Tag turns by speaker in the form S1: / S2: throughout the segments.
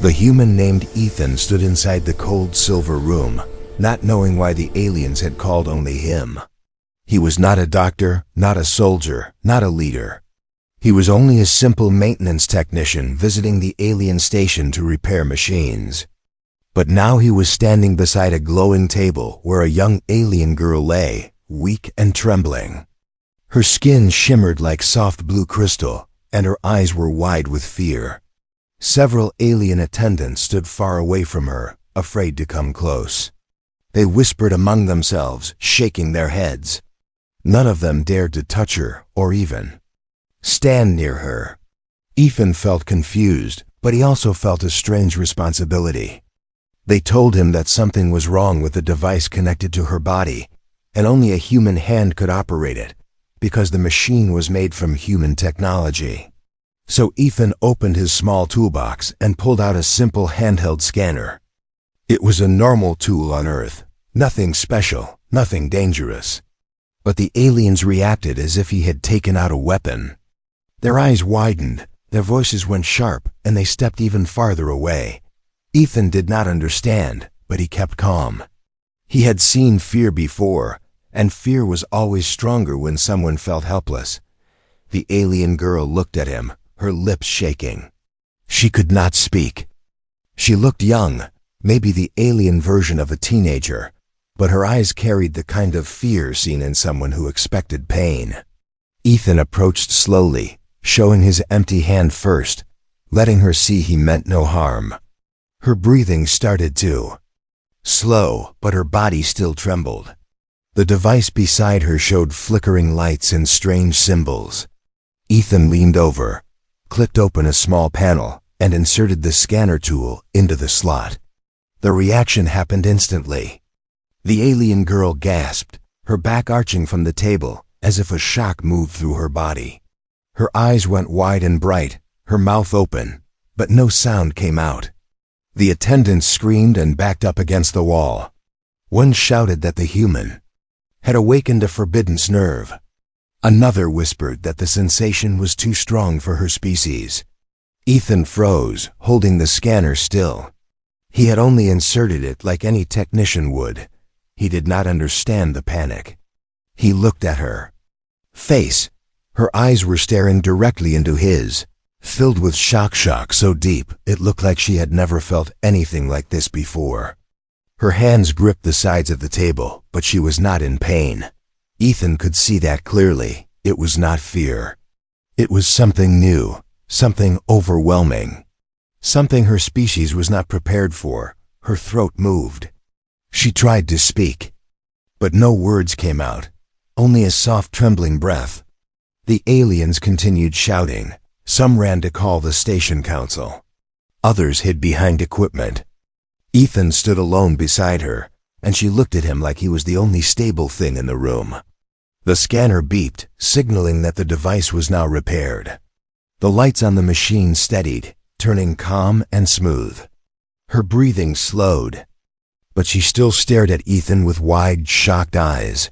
S1: The human named Ethan stood inside the cold silver room, not knowing why the aliens had called only him. He was not a doctor, not a soldier, not a leader. He was only a simple maintenance technician visiting the alien station to repair machines. But now he was standing beside a glowing table where a young alien girl lay, weak and trembling. Her skin shimmered like soft blue crystal, and her eyes were wide with fear. Several alien attendants stood far away from her, afraid to come close. They whispered among themselves, shaking their heads. None of them dared to touch her or even stand near her. Ethan felt confused, but he also felt a strange responsibility. They told him that something was wrong with the device connected to her body, and only a human hand could operate it, because the machine was made from human technology. So Ethan opened his small toolbox and pulled out a simple handheld scanner. It was a normal tool on Earth, nothing special, nothing dangerous. But the aliens reacted as if he had taken out a weapon. Their eyes widened, their voices went sharp, and they stepped even farther away. Ethan did not understand, but he kept calm. He had seen fear before, and fear was always stronger when someone felt helpless. The alien girl looked at him, her lips shaking. She could not speak. She looked young, maybe the alien version of a teenager, but her eyes carried the kind of fear seen in someone who expected pain. Ethan approached slowly, showing his empty hand first, letting her see he meant no harm. Her breathing started too. Slow, but her body still trembled. The device beside her showed flickering lights and strange symbols. Ethan leaned over, clicked open a small panel, and inserted the scanner tool into the slot. The reaction happened instantly. The alien girl gasped, her back arching from the table, as if a shock moved through her body. Her eyes went wide and bright, her mouth open, but no sound came out. The attendants screamed and backed up against the wall. One shouted that the human had awakened a forbidden nerve. Another whispered that the sensation was too strong for her species. Ethan froze, holding the scanner still. He had only inserted it like any technician would. He did not understand the panic. He looked at her face. Her eyes were staring directly into his, filled with shock so deep it looked like she had never felt anything like this before. Her hands gripped the sides of the table, but she was not in pain. Ethan could see that clearly. It was not fear. It was something new, something overwhelming. Something her species was not prepared for. Her throat moved. She tried to speak, but no words came out, only a soft trembling breath. The aliens continued shouting. Some ran to call the station council. Others hid behind equipment. Ethan stood alone beside her, and she looked at him like he was the only stable thing in the room. The scanner beeped, signaling that the device was now repaired. The lights on the machine steadied, turning calm and smooth. Her breathing slowed, but she still stared at Ethan with wide, shocked eyes.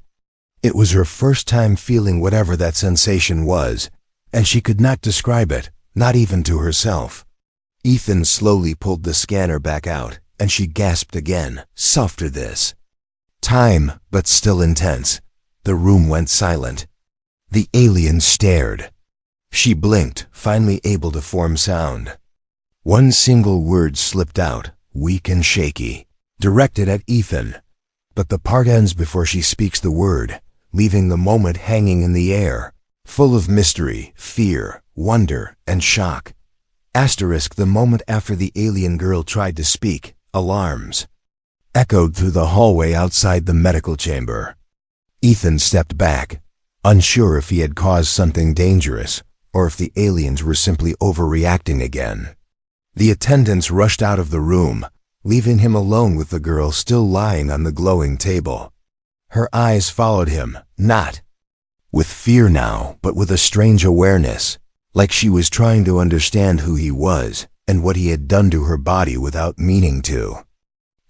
S1: It was her first time feeling whatever that sensation was, and she could not describe it, not even to herself. Ethan slowly pulled the scanner back out, and she gasped again, softer this time, but still intense. The room went silent. The alien stared. She blinked, finally able to form sound. One single word slipped out, weak and shaky, directed at Ethan. But the part ends before she speaks the word, leaving the moment hanging in the air, full of mystery, fear, wonder, and shock. Asterisk the moment after the alien girl tried to speak, alarms echoed through the hallway outside the medical chamber. Ethan stepped back, unsure if he had caused something dangerous, or if the aliens were simply overreacting again. The attendants rushed out of the room, leaving him alone with the girl still lying on the glowing table. Her eyes followed him, not with fear now, but with a strange awareness, like she was trying to understand who he was and what he had done to her body without meaning to.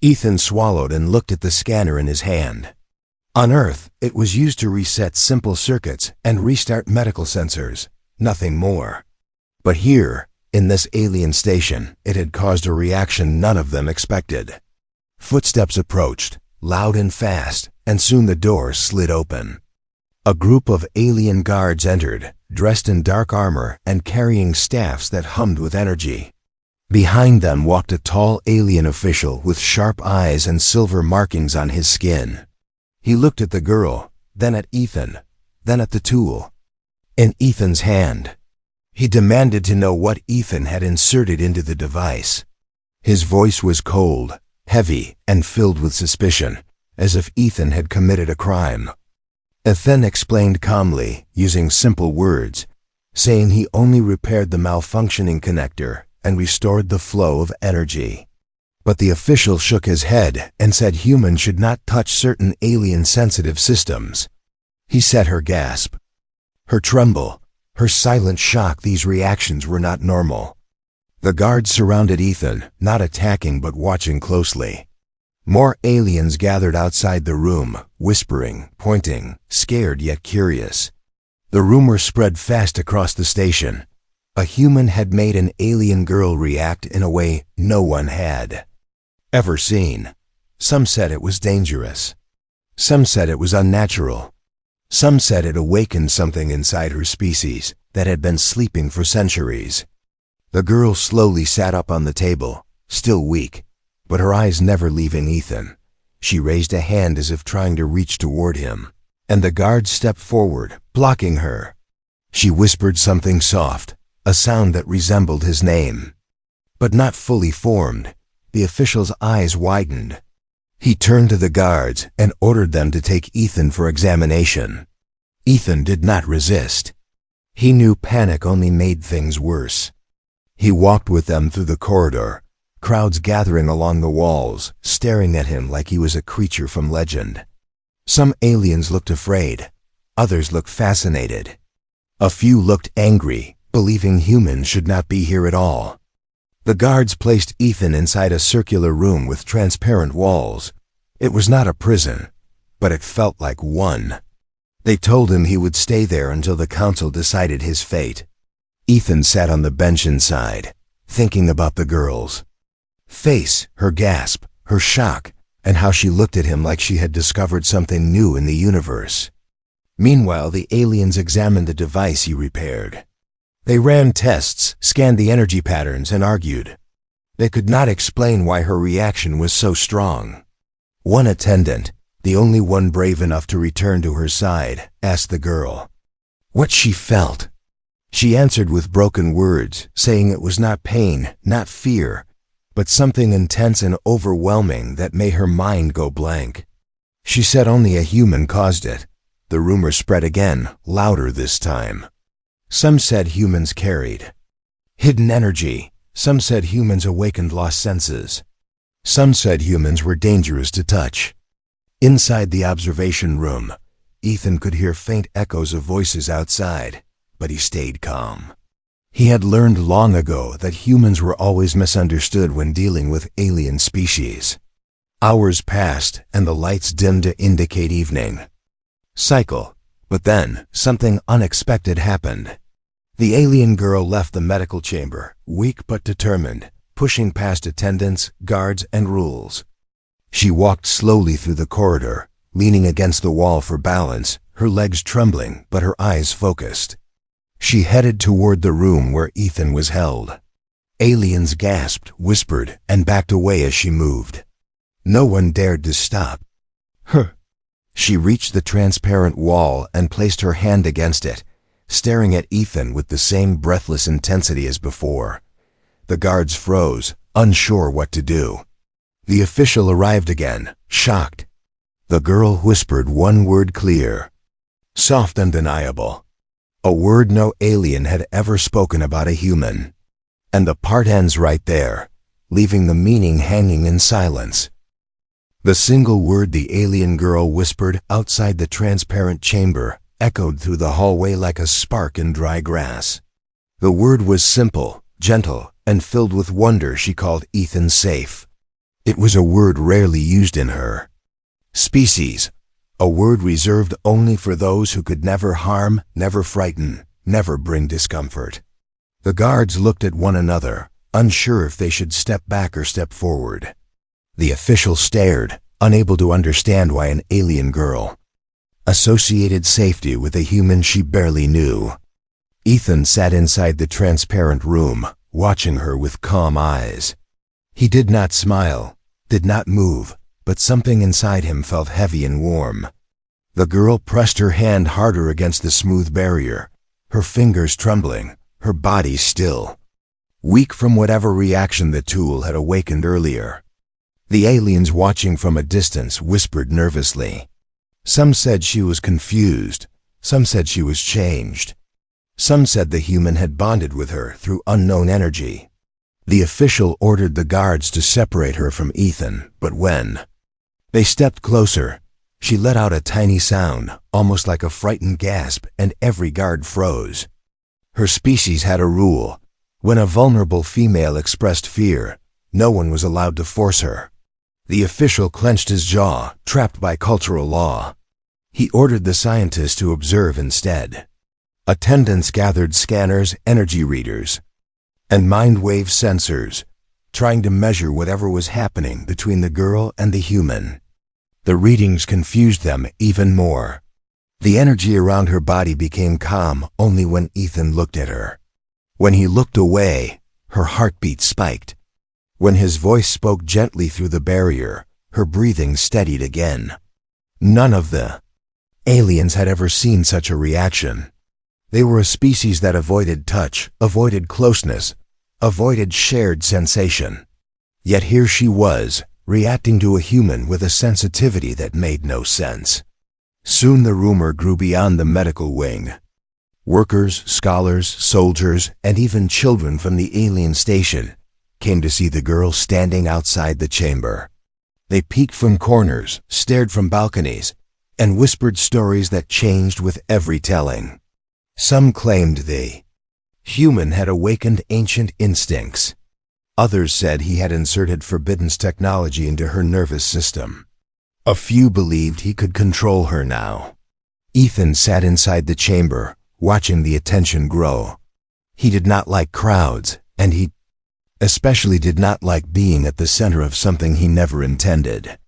S1: Ethan swallowed and looked at the scanner in his hand. On Earth, it was used to reset simple circuits and restart medical sensors, nothing more. But here, In this alien station, it had caused a reaction none of them expected. Footsteps approached, loud and fast, and soon the door slid open. A group of alien guards entered, dressed in dark armor and carrying staffs that hummed with energy. Behind them walked a tall alien official with sharp eyes and silver markings on his skin. He looked at the girl, then at Ethan, then at the tool. In Ethan's hand, he demanded to know what Ethan had inserted into the device. His voice was cold, heavy, and filled with suspicion, as if Ethan had committed a crime. Ethan explained calmly, using simple words, saying he only repaired the malfunctioning connector and restored the flow of energy. But the official shook his head and said humans should not touch certain alien-sensitive systems. He said her gasp, her tremble, her silent shock. These reactions were not normal. The guards surrounded Ethan, not attacking but watching closely. More aliens gathered outside the room, whispering, pointing, scared yet curious. The rumor spread fast across the station. A human had made an alien girl react in a way no one had ever seen. Some said it was dangerous. Some said it was unnatural. Some said it awakened something inside her species that had been sleeping for centuries. The girl slowly sat up on the table, still weak, but her eyes never leaving Ethan. She raised a hand as if trying to reach toward him, and the guard stepped forward, blocking her. She whispered something soft, a sound that resembled his name, but not fully formed. The official's eyes widened. He turned to the guards and ordered them to take Ethan for examination. Ethan did not resist. He knew panic only made things worse. He walked with them through the corridor, crowds gathering along the walls, staring at him like he was a creature from legend. Some aliens looked afraid. Others looked fascinated. A few looked angry, believing humans should not be here at all. The guards placed Ethan inside a circular room with transparent walls. It was not a prison, but it felt like one. They told him he would stay there until the council decided his fate. Ethan sat on the bench inside, thinking about the girl's face, her gasp, her shock, and how she looked at him like she had discovered something new in the universe. Meanwhile, the aliens examined the device he repaired. They ran tests, scanned the energy patterns, and argued. They could not explain why her reaction was so strong. One attendant, the only one brave enough to return to her side, asked the girl what she felt. She answered with broken words, saying it was not pain, not fear, but something intense and overwhelming that made her mind go blank. She said only a human caused it. The rumor spread again, louder this time. Some said humans carried hidden energy. Some said humans awakened lost senses. Some said humans were dangerous to touch. Inside the observation room, Ethan could hear faint echoes of voices outside, but he stayed calm. He had learned long ago that humans were always misunderstood when dealing with alien species. Hours passed and the lights dimmed to indicate evening. Cycle. But then, something unexpected happened. The alien girl left the medical chamber, weak but determined, pushing past attendants, guards, and rules. She walked slowly through the corridor, leaning against the wall for balance, her legs trembling but her eyes focused. She headed toward the room where Ethan was held. Aliens gasped, whispered, and backed away as she moved. No one dared to stop her. She reached the transparent wall and placed her hand against it, staring at Ethan with the same breathless intensity as before. The guards froze, unsure what to do. The official arrived again, shocked. The girl whispered one word clear, soft, undeniable. A word no alien had ever spoken about a human. And the part ends right there, leaving the meaning hanging in silence. The single word the alien girl whispered outside the transparent chamber echoed through the hallway like a spark in dry grass. The word was simple, gentle, and filled with wonder. She called Ethan safe. It was a word rarely used in her species, a word reserved only for those who could never harm, never frighten, never bring discomfort. The guards looked at one another, unsure if they should step back or step forward. The official stared, unable to understand why an alien girl associated safety with a human she barely knew. Ethan sat inside the transparent room, watching her with calm eyes. He did not smile, did not move, but something inside him felt heavy and warm. The girl pressed her hand harder against the smooth barrier, her fingers trembling, her body still, weak from whatever reaction the tool had awakened earlier. The aliens watching from a distance whispered nervously. Some said she was confused, some said she was changed. Some said the human had bonded with her through unknown energy. The official ordered the guards to separate her from Ethan, but when they stepped closer, she let out a tiny sound, almost like a frightened gasp, and every guard froze. Her species had a rule. When a vulnerable female expressed fear, no one was allowed to force her. The official clenched his jaw, trapped by cultural law. He ordered the scientists to observe instead. Attendants gathered scanners, energy readers, and mind-wave sensors, trying to measure whatever was happening between the girl and the human. The readings confused them even more. The energy around her body became calm only when Ethan looked at her. When he looked away, her heartbeat spiked. When his voice spoke gently through the barrier, her breathing steadied again. None of the aliens had ever seen such a reaction. They were a species that avoided touch, avoided closeness, avoided shared sensation. Yet here she was, reacting to a human with a sensitivity that made no sense. Soon the rumor grew beyond the medical wing. Workers, scholars, soldiers, and even children from the alien station came to see the girl standing outside the chamber. They peeked from corners, stared from balconies, and whispered stories that changed with every telling. Some claimed the human had awakened ancient instincts. Others said he had inserted forbidden technology into her nervous system. A few believed he could control her now. Ethan sat inside the chamber, watching the attention grow. He did not like crowds, and he especially did not like being at the center of something he never intended.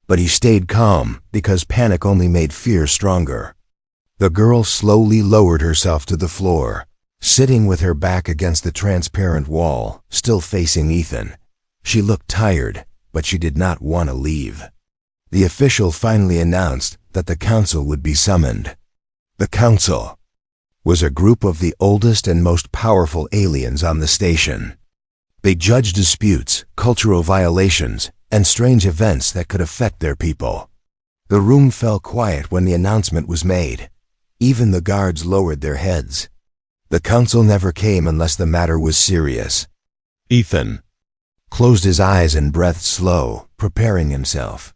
S1: But he stayed calm, because panic only made fear stronger. The girl slowly lowered herself to the floor, sitting with her back against the transparent wall, still facing Ethan. She looked tired, but she did not want to leave. The official finally announced that the council would be summoned. The council was a group of the oldest and most powerful aliens on the station. They judged disputes, cultural violations, and strange events that could affect their people. The room fell quiet when the announcement was made. Even the guards lowered their heads. The council never came unless the matter was serious. Ethan closed his eyes and breathed slow, preparing himself.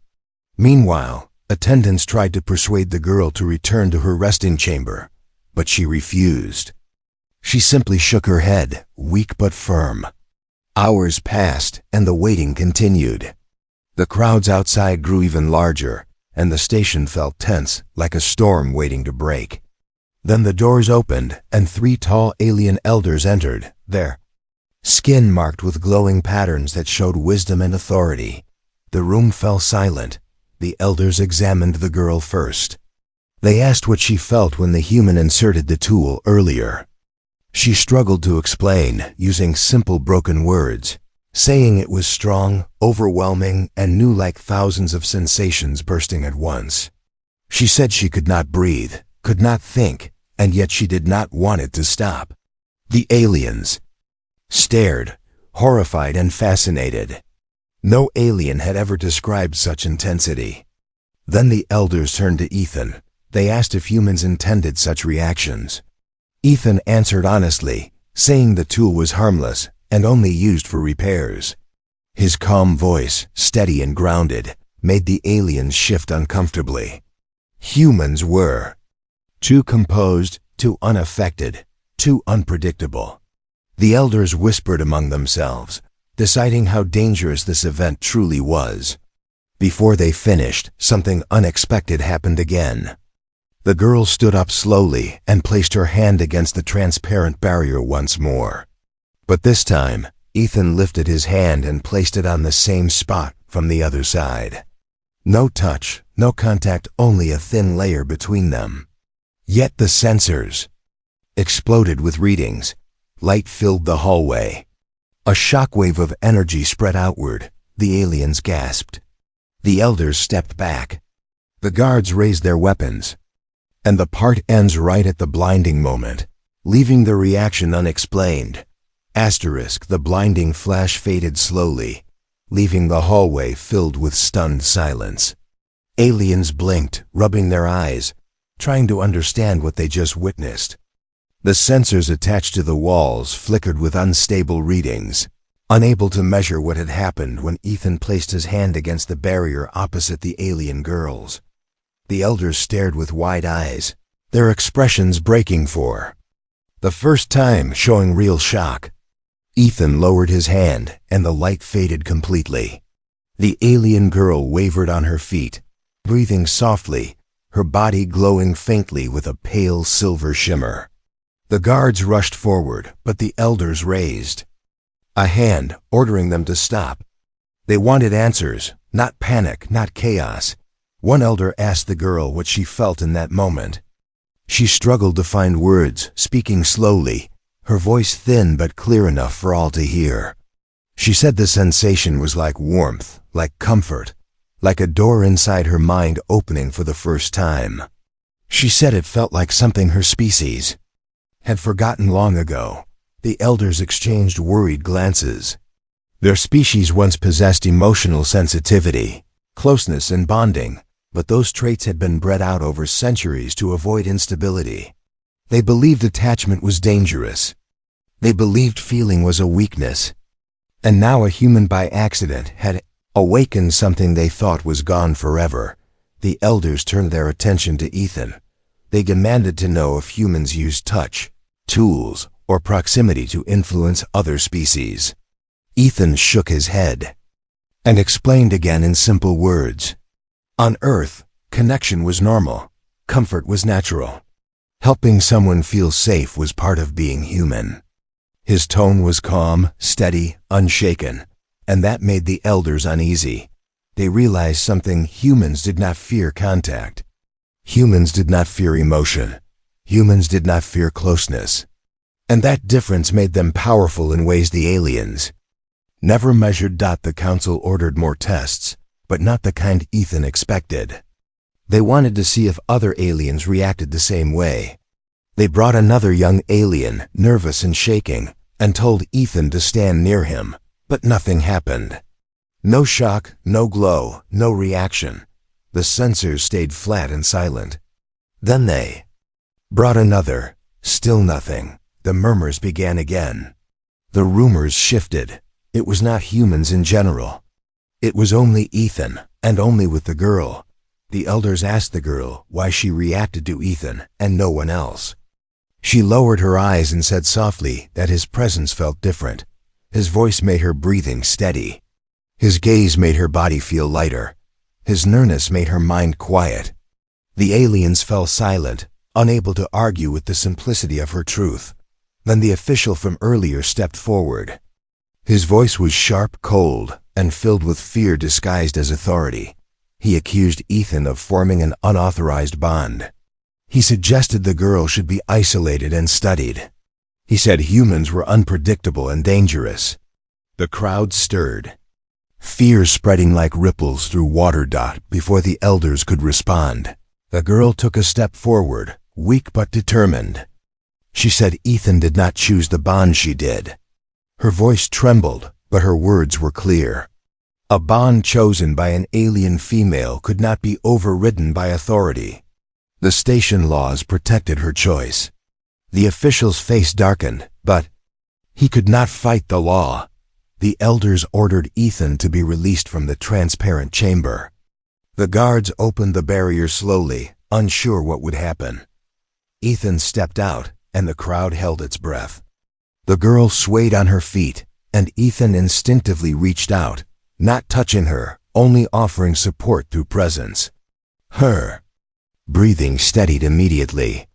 S1: Meanwhile, attendants tried to persuade the girl to return to her resting chamber, but she refused. She simply shook her head, weak but firm. Hours passed, and the waiting continued. The crowds outside grew even larger, and the station felt tense, like a storm waiting to break. Then the doors opened, and 3 tall alien elders entered, their skin marked with glowing patterns that showed wisdom and authority. The room fell silent. The elders examined the girl first. They asked what she felt when the human inserted the tool earlier. She struggled to explain, using simple broken words, saying it was strong, overwhelming, and new like thousands of sensations bursting at once. She said she could not breathe, could not think, and yet she did not want it to stop. The aliens stared, horrified and fascinated. No alien had ever described such intensity. Then the elders turned to Ethan. They asked if humans intended such reactions. Ethan answered honestly, saying the tool was harmless and only used for repairs. His calm voice, steady and grounded, made the aliens shift uncomfortably. Humans were too composed, too unaffected, too unpredictable. The elders whispered among themselves, deciding how dangerous this event truly was. Before they finished, something unexpected happened again. The girl stood up slowly and placed her hand against the transparent barrier once more. But this time, Ethan lifted his hand and placed it on the same spot from the other side. No touch, no contact, only a thin layer between them. Yet the sensors exploded with readings. Light filled the hallway. A shockwave of energy spread outward. The aliens gasped. The elders stepped back. The guards raised their weapons. And the part ends right at the blinding moment, leaving the reaction unexplained. The blinding flash faded slowly, leaving the hallway filled with stunned silence. Aliens blinked, rubbing their eyes, trying to understand what they just witnessed. The sensors attached to the walls flickered with unstable readings, unable to measure what had happened when Ethan placed his hand against the barrier opposite the alien girls. The elders stared with wide eyes, their expressions breaking for the first time, showing real shock. Ethan lowered his hand, and the light faded completely. The alien girl wavered on her feet, breathing softly, her body glowing faintly with a pale silver shimmer. The guards rushed forward, but the elders raised a hand, ordering them to stop. They wanted answers, not panic, not chaos. One elder asked the girl what she felt in that moment. She struggled to find words, speaking slowly, her voice thin but clear enough for all to hear. She said the sensation was like warmth, like comfort, like a door inside her mind opening for the first time. She said it felt like something her species had forgotten long ago. The elders exchanged worried glances. Their species once possessed emotional sensitivity, closeness and bonding, but those traits had been bred out over centuries to avoid instability. They believed attachment was dangerous. They believed feeling was a weakness. And now a human by accident had awakened something they thought was gone forever. The elders turned their attention to Ethan. They demanded to know if humans used touch, tools, or proximity to influence other species. Ethan shook his head and explained again in simple words. On Earth, connection was normal, comfort was natural. Helping someone feel safe was part of being human. His tone was calm, steady, unshaken, and that made the elders uneasy. They realized something: humans did not fear contact. Humans did not fear emotion. Humans did not fear closeness. And that difference made them powerful in ways the aliens never measured. The council ordered more tests, but not the kind Ethan expected. They wanted to see if other aliens reacted the same way. They brought another young alien, nervous and shaking, and told Ethan to stand near him, but nothing happened. No shock, no glow, no reaction. The sensors stayed flat and silent. Then they brought another. Still nothing. The murmurs began again. The rumors shifted. It was not humans in general. It was only Ethan, and only with the girl. The elders asked the girl why she reacted to Ethan and no one else. She lowered her eyes and said softly that his presence felt different. His voice made her breathing steady. His gaze made her body feel lighter. His nearness made her mind quiet. The aliens fell silent, unable to argue with the simplicity of her truth. Then the official from earlier stepped forward. His voice was sharp, cold, and filled with fear disguised as authority. He accused Ethan of forming an unauthorized bond. He suggested the girl should be isolated and studied. He said humans were unpredictable and dangerous. The crowd stirred, fear spreading like ripples through water. Before the elders could respond, the girl took a step forward, weak but determined. She said Ethan did not choose the bond, she did. Her voice trembled, but her words were clear. A bond chosen by an alien female could not be overridden by authority. The station laws protected her choice. The official's face darkened, but he could not fight the law. The elders ordered Ethan to be released from the transparent chamber. The guards opened the barrier slowly, unsure what would happen. Ethan stepped out, and the crowd held its breath. The girl swayed on her feet, and Ethan instinctively reached out, not touching her, only offering support through presence. Her breathing steadied immediately.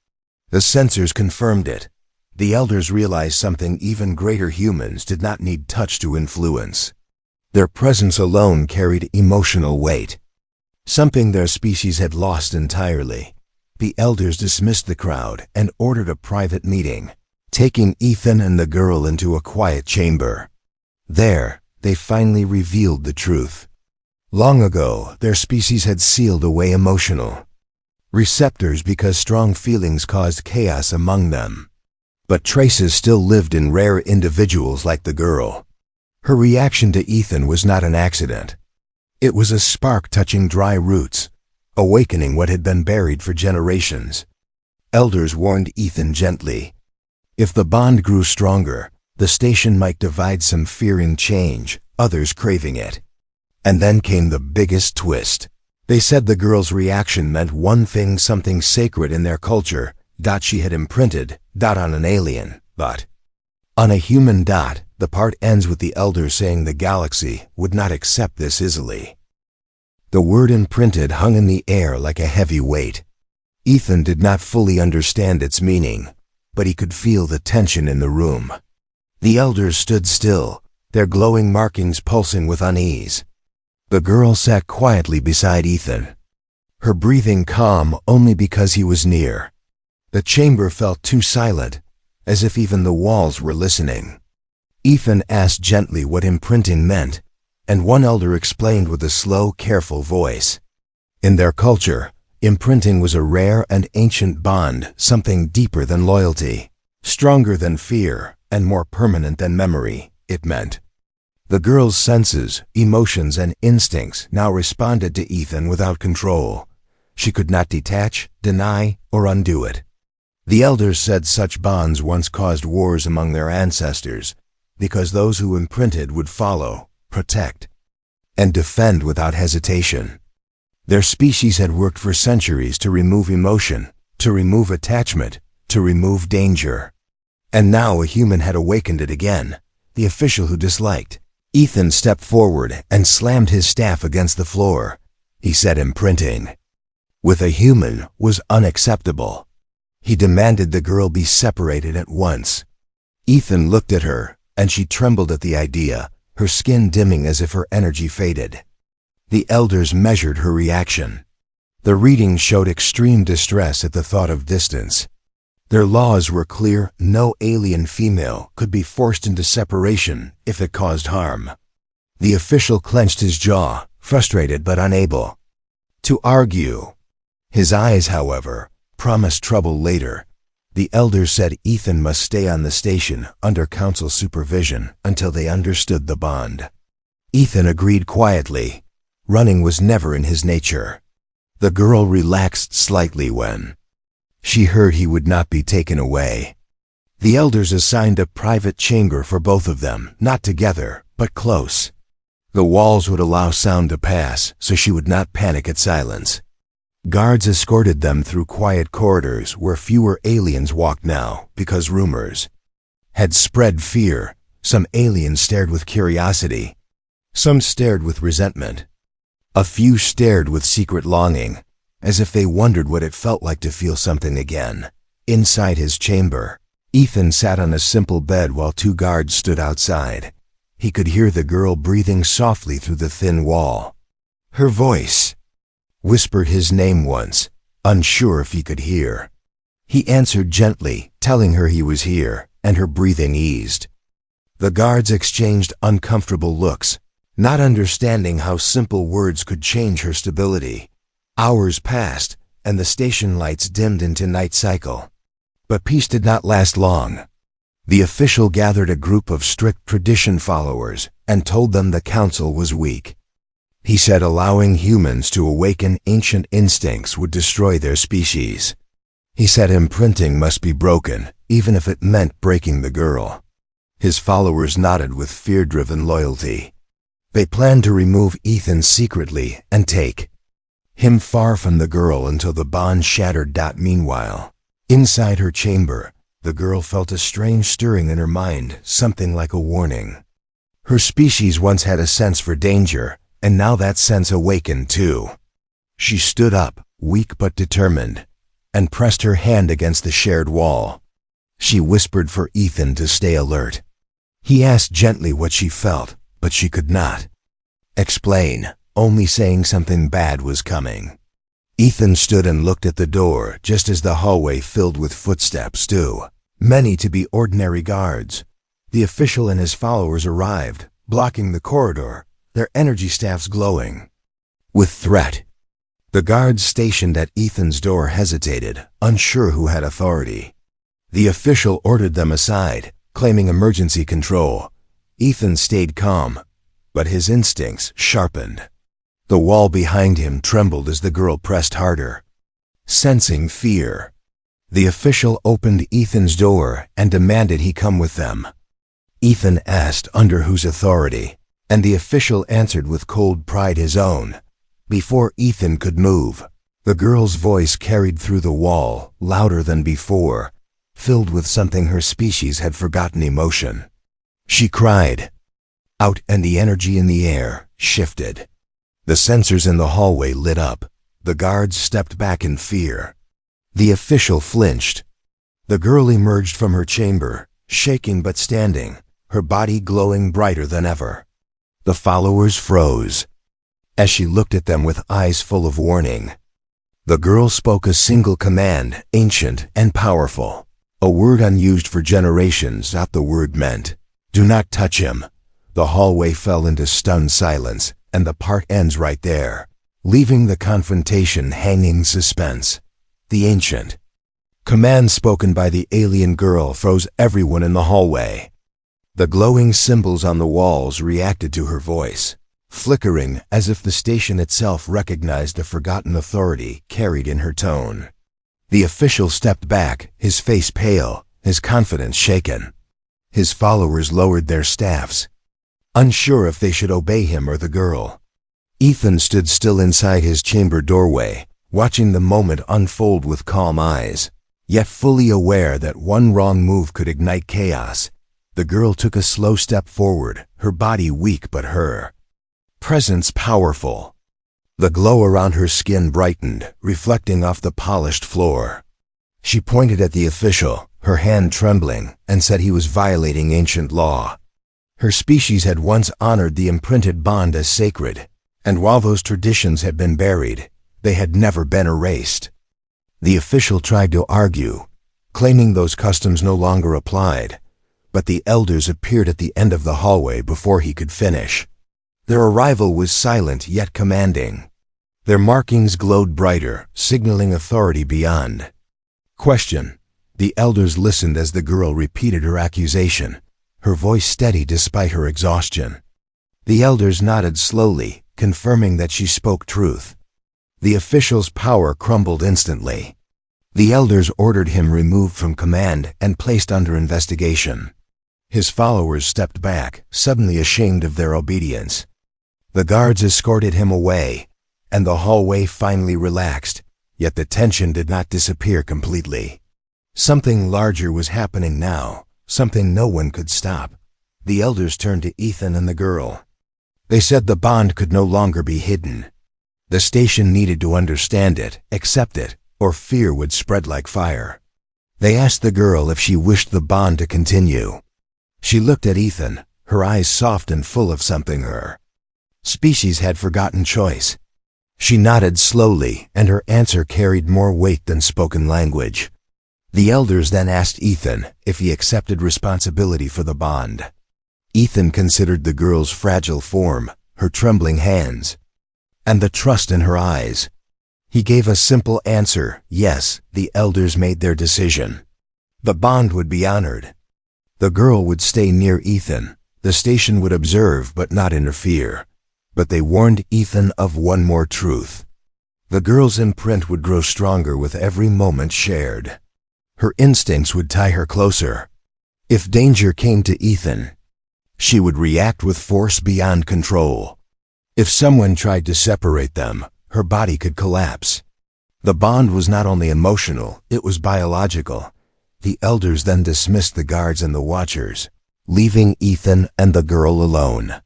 S1: The sensors confirmed it. The elders realized something even greater: humans did not need touch to influence. Their presence alone carried emotional weight, something their species had lost entirely. The elders dismissed the crowd and ordered a private meeting, taking Ethan and the girl into a quiet chamber. There, they finally revealed the truth. Long ago, their species had sealed away emotional receptors because strong feelings caused chaos among them. But traces still lived in rare individuals like the girl. Her reaction to Ethan was not an accident. It was a spark touching dry roots, awakening what had been buried for generations. Elders warned Ethan gently. If the bond grew stronger, the station might divide, some fearing change, others craving it. And then came the biggest twist. They said the girl's reaction meant one thing: something sacred in their culture, she had imprinted, on an alien, but on a human. The part ends with the elders saying the galaxy would not accept this easily. The word imprinted hung in the air like a heavy weight. Ethan did not fully understand its meaning, but he could feel the tension in the room. The elders stood still, their glowing markings pulsing with unease. The girl sat quietly beside Ethan, her breathing calm only because he was near. The chamber felt too silent, as if even the walls were listening. Ethan asked gently what imprinting meant, and one elder explained with a slow, careful voice. In their culture, imprinting was a rare and ancient bond, something deeper than loyalty, stronger than fear, and more permanent than memory. It meant the girl's senses, emotions, and instincts now responded to Ethan without control. She could not detach, deny, or undo it. The elders said such bonds once caused wars among their ancestors, because those who imprinted would follow, protect, and defend without hesitation. Their species had worked for centuries to remove emotion, to remove attachment, to remove danger. And now a human had awakened it again, the official who disliked. Ethan stepped forward and slammed his staff against the floor. He said imprinting with a human was unacceptable. He demanded the girl be separated at once. Ethan looked at her, and she trembled at the idea, her skin dimming as if her energy faded. The elders measured her reaction. The reading showed extreme distress at the thought of distance. Their laws were clear: no alien female could be forced into separation if it caused harm. The official clenched his jaw, frustrated but unable to argue. His eyes, however, promised trouble later. The elders said Ethan must stay on the station under council supervision until they understood the bond. Ethan agreed quietly. Running was never in his nature. The girl relaxed slightly when she heard he would not be taken away. The elders assigned a private chamber for both of them, not together, but close. The walls would allow sound to pass, so she would not panic at silence. Guards escorted them through quiet corridors where fewer aliens walked now, because rumors had spread fear. Some aliens stared with curiosity. Some stared with resentment. A few stared with secret longing, as if they wondered what it felt like to feel something again. Inside his chamber, Ethan sat on a simple bed while two guards stood outside. He could hear the girl breathing softly through the thin wall. Her voice whispered his name once, unsure if he could hear. He answered gently, telling her he was here, and her breathing eased. The guards exchanged uncomfortable looks, not understanding how simple words could change her stability. Hours passed, and the station lights dimmed into night cycle. But peace did not last long. The official gathered a group of strict tradition followers and told them the council was weak. He said allowing humans to awaken ancient instincts would destroy their species. He said imprinting must be broken, even if it meant breaking the girl. His followers nodded with fear-driven loyalty. They planned to remove Ethan secretly and take him far from the girl until the bond shattered. Meanwhile, inside her chamber, the girl felt a strange stirring in her mind, something like a warning. Her species once had a sense for danger, and now that sense awakened too. She stood up, weak but determined, and pressed her hand against the shared wall. She whispered for Ethan to stay alert. He asked gently what she felt, but she could not explain, only saying something bad was coming. Ethan stood and looked at the door just as the hallway filled with footsteps too, many to be ordinary guards. The official and his followers arrived, blocking the corridor, their energy staffs glowing with threat. The guards stationed at Ethan's door hesitated, unsure who had authority. The official ordered them aside, claiming emergency control. Ethan stayed calm, but his instincts sharpened. The wall behind him trembled as the girl pressed harder. Sensing fear, the official opened Ethan's door and demanded he come with them. Ethan asked under whose authority, and the official answered with cold pride his own. Before Ethan could move, the girl's voice carried through the wall, louder than before, filled with something her species had forgotten: emotion. She cried out, and the energy in the air shifted. The sensors in the hallway lit up. The guards stepped back in fear. The official flinched. The girl emerged from her chamber, shaking but standing, her body glowing brighter than ever. The followers froze as she looked at them with eyes full of warning. The girl spoke a single command, ancient and powerful, a word unused for generations. The word meant, "Do not touch him." The hallway fell into stunned silence, and the part ends right there, leaving the confrontation hanging suspense. The ancient command spoken by the alien girl froze everyone in the hallway. The glowing symbols on the walls reacted to her voice, flickering as if the station itself recognized the forgotten authority carried in her tone. The official stepped back, his face pale, his confidence shaken. His followers lowered their staffs, unsure if they should obey him or the girl. Ethan stood still inside his chamber doorway, watching the moment unfold with calm eyes, yet fully aware that one wrong move could ignite chaos. The girl took a slow step forward, her body weak but her presence powerful. The glow around her skin brightened, reflecting off the polished floor. She pointed at the official, her hand trembling, and said he was violating ancient law. Her species had once honored the imprinted bond as sacred, and while those traditions had been buried, they had never been erased. The official tried to argue, claiming those customs no longer applied, but the elders appeared at the end of the hallway before he could finish. Their arrival was silent yet commanding. Their markings glowed brighter, signaling authority beyond question. The elders listened as the girl repeated her accusation, her voice steady despite her exhaustion. The elders nodded slowly, confirming that she spoke truth. The official's power crumbled instantly. The elders ordered him removed from command and placed under investigation. His followers stepped back, suddenly ashamed of their obedience. The guards escorted him away, and the hallway finally relaxed, yet the tension did not disappear completely. Something larger was happening now, something no one could stop. The elders turned to Ethan and the girl. They said the bond could no longer be hidden. The station needed to understand it, accept it, or fear would spread like fire. They asked the girl if she wished the bond to continue. She looked at Ethan, her eyes soft and full of something her species had forgotten: choice. She nodded slowly, and her answer carried more weight than spoken language. The elders then asked Ethan if he accepted responsibility for the bond. Ethan considered the girl's fragile form, her trembling hands, and the trust in her eyes. He gave a simple answer: yes. The elders made their decision. The bond would be honored. The girl would stay near Ethan. The station would observe but not interfere. But they warned Ethan of one more truth. The girl's imprint would grow stronger with every moment shared. Her instincts would tie her closer. If danger came to Ethan, she would react with force beyond control. If someone tried to separate them, her body could collapse. The bond was not only emotional, it was biological. The elders then dismissed the guards and the watchers, leaving Ethan and the girl alone.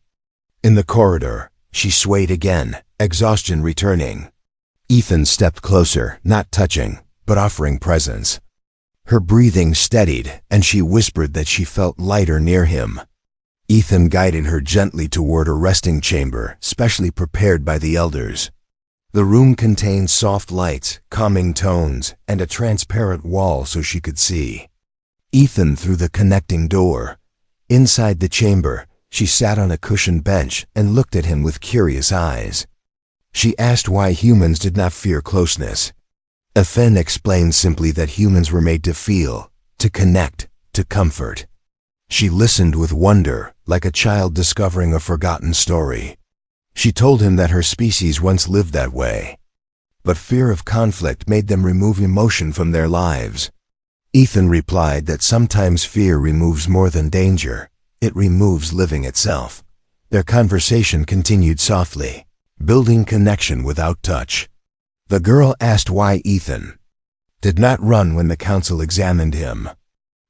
S1: In the corridor, she swayed again, exhaustion returning. Ethan stepped closer, not touching, but offering presence. Her breathing steadied, and she whispered that she felt lighter near him. Ethan guided her gently toward a resting chamber, specially prepared by the elders. The room contained soft lights, calming tones, and a transparent wall so she could see. Ethan through the connecting door. Inside the chamber, she sat on a cushioned bench and looked at him with curious eyes. She asked why humans did not fear closeness. Ethan explained simply that humans were made to feel, to connect, to comfort. She listened with wonder, like a child discovering a forgotten story. She told him that her species once lived that way. But fear of conflict made them remove emotion from their lives. Ethan replied that sometimes fear removes more than danger. It removes living itself. Their conversation continued softly, building connection without touch. The girl asked why Ethan did not run when the council examined him.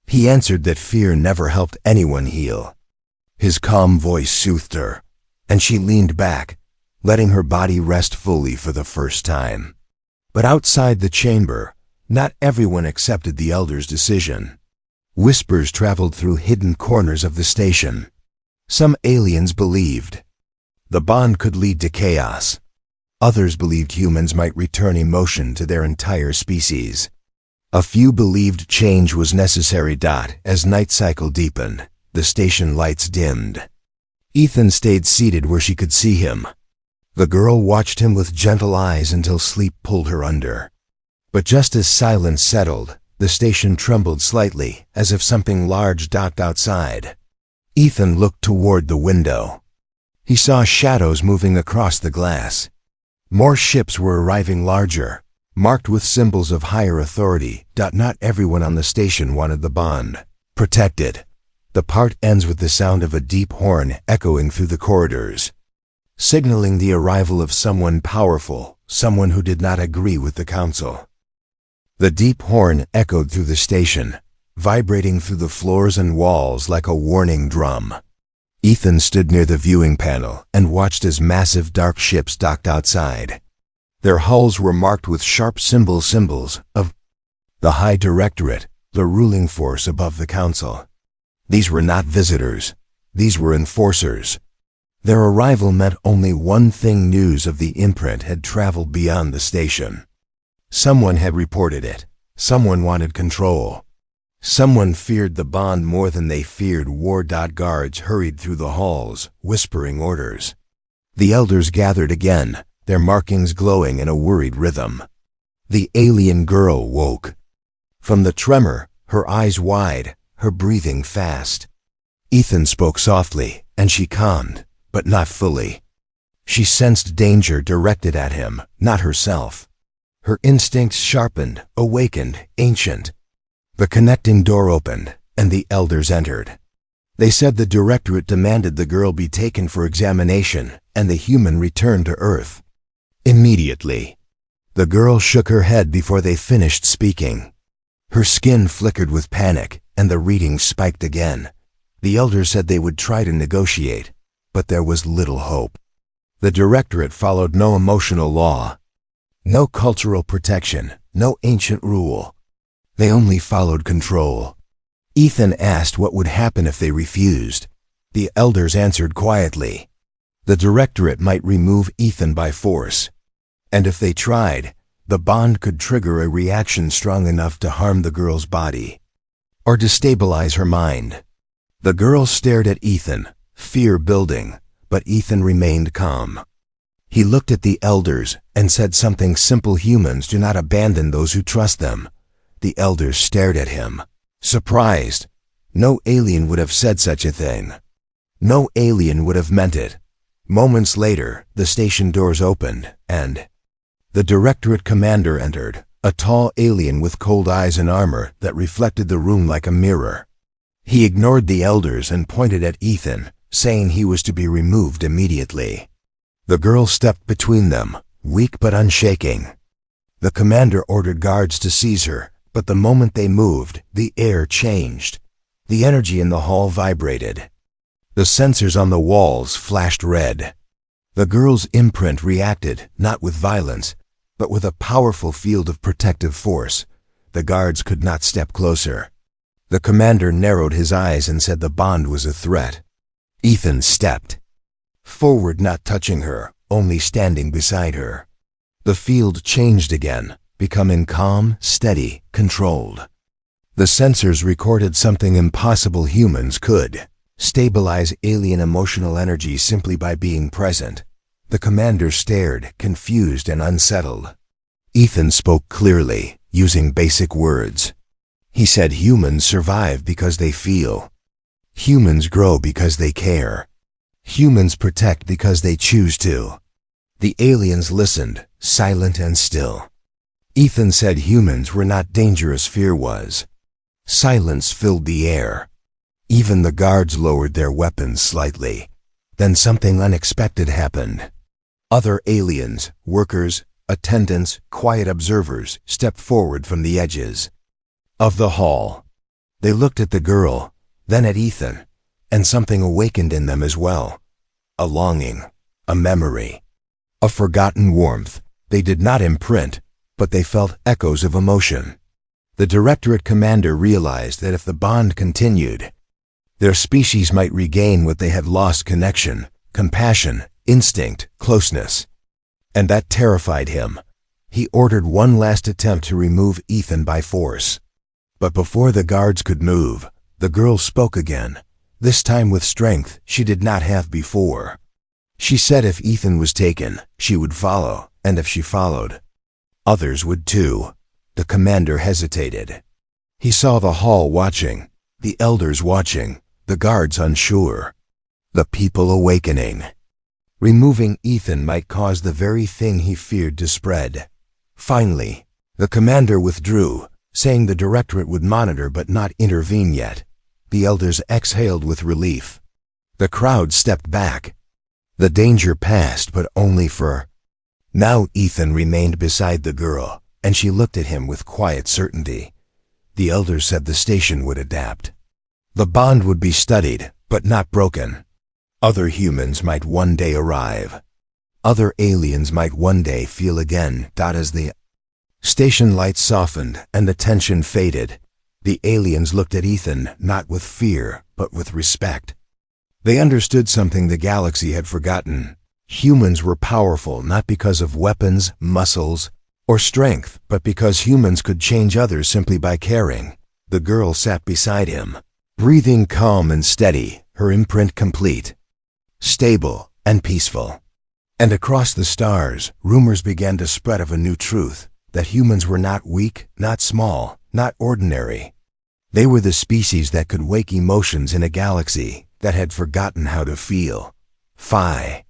S1: He answered that fear never helped anyone heal. His calm voice soothed her, and she leaned back, letting her body rest fully for the first time. But outside the chamber, not everyone accepted the elders' decision. Whispers traveled through hidden corners of the station. Some aliens believed the bond could lead to chaos. Others believed humans might return emotion to their entire species. A few believed change was necessary. As night cycle deepened, the station lights dimmed. Ethan stayed seated where she could see him. The girl watched him with gentle eyes until sleep pulled her under. But just as silence settled, the station trembled slightly, as if something large docked outside. Ethan looked toward the window. He saw shadows moving across the glass. More ships were arriving, larger, marked with symbols of higher authority. Not everyone on the station wanted the bond protected. The part ends with the sound of a deep horn echoing through the corridors, signaling the arrival of someone powerful, someone who did not agree with the council. The deep horn echoed through the station, vibrating through the floors and walls like a warning drum. Ethan stood near the viewing panel and watched as massive dark ships docked outside. Their hulls were marked with sharp symbols of the High Directorate, the ruling force above the council. These were not visitors. These were enforcers. Their arrival meant only one thing: news of the imprint had traveled beyond the station. Someone had reported it. Someone wanted control. Someone feared the bond more than they feared war. Guards hurried through the halls, whispering orders. The elders gathered again, their markings glowing in a worried rhythm. The alien girl woke. From the tremor, her eyes wide, her breathing fast. Ethan spoke softly, and she calmed, but not fully. She sensed danger directed at him, not herself. Her instincts sharpened, awakened, ancient. The connecting door opened, and the elders entered. They said the directorate demanded the girl be taken for examination, and the human returned to Earth immediately. The girl shook her head before they finished speaking. Her skin flickered with panic, and the reading spiked again. The elders said they would try to negotiate, but there was little hope. The directorate followed no emotional law, no cultural protection, no ancient rule. They only followed control. Ethan asked what would happen if they refused. The elders answered quietly. The directorate might remove Ethan by force. And if they tried, the bond could trigger a reaction strong enough to harm the girl's body or destabilize her mind. The girl stared at Ethan, fear building, but Ethan remained calm. He looked at the elders and said something simple: humans do not abandon those who trust them. The elders stared at him, surprised. No alien would have said such a thing. No alien would have meant it. Moments later, the station doors opened, and the directorate commander entered, a tall alien with cold eyes and armor that reflected the room like a mirror. He ignored the elders and pointed at Ethan, saying he was to be removed immediately. The girl stepped between them, weak but unshaking. The commander ordered guards to seize her, but the moment they moved, the air changed. The energy in the hall vibrated. The sensors on the walls flashed red. The girl's imprint reacted, not with violence, but with a powerful field of protective force. the guards could not step closer. The commander narrowed his eyes and said the bond was a threat. Ethan stepped forward, not touching her, only standing beside her. The field changed again, becoming calm, steady, controlled. The sensors recorded something impossible. Humans could stabilize alien emotional energy simply by being present. The commander stared, confused and unsettled. Ethan spoke clearly, using basic words. He said humans survive because they feel. Humans grow because they care. Humans protect because they choose to. The aliens listened, silent and still. Ethan said humans were not dangerous, fear was. Silence filled the air. Even the guards lowered their weapons slightly. Then something unexpected happened. Other aliens, workers, attendants, quiet observers stepped forward from the edges of the hall. They looked at the girl, then at Ethan, and something awakened in them as well. A longing, a memory, a forgotten warmth. They did not imprint, but they felt echoes of emotion. The Directorate commander realized that if the bond continued, their species might regain what they had lost: connection, compassion, instinct, closeness. And that terrified him. He ordered one last attempt to remove Ethan by force. But before the guards could move, the girl spoke again, this time with strength she did not have before. She said if Ethan was taken, she would follow, and if she followed, others would too. The commander hesitated. He saw the hall watching, the elders watching, the guards unsure, the people awakening. Removing Ethan might cause the very thing he feared to spread. Finally, the commander withdrew, saying the Directorate would monitor but not intervene yet. The elders exhaled with relief. The crowd stepped back. The danger passed, but only for now. Ethan remained beside the girl, and she looked at him with quiet certainty. The elders said the station would adapt. The bond would be studied, but not broken. Other humans might one day arrive. Other aliens might one day feel again. As the station lights softened and the tension faded, the aliens looked at Ethan not with fear, but with respect. They understood something the galaxy had forgotten. Humans were powerful not because of weapons, muscles, or strength, but because humans could change others simply by caring. The girl sat beside him, breathing calm and steady, her imprint complete, stable and peaceful. And across the stars, rumors began to spread of a new truth, that humans were not weak, not small, not ordinary. They were the species that could wake emotions in a galaxy that had forgotten how to feel. Phi.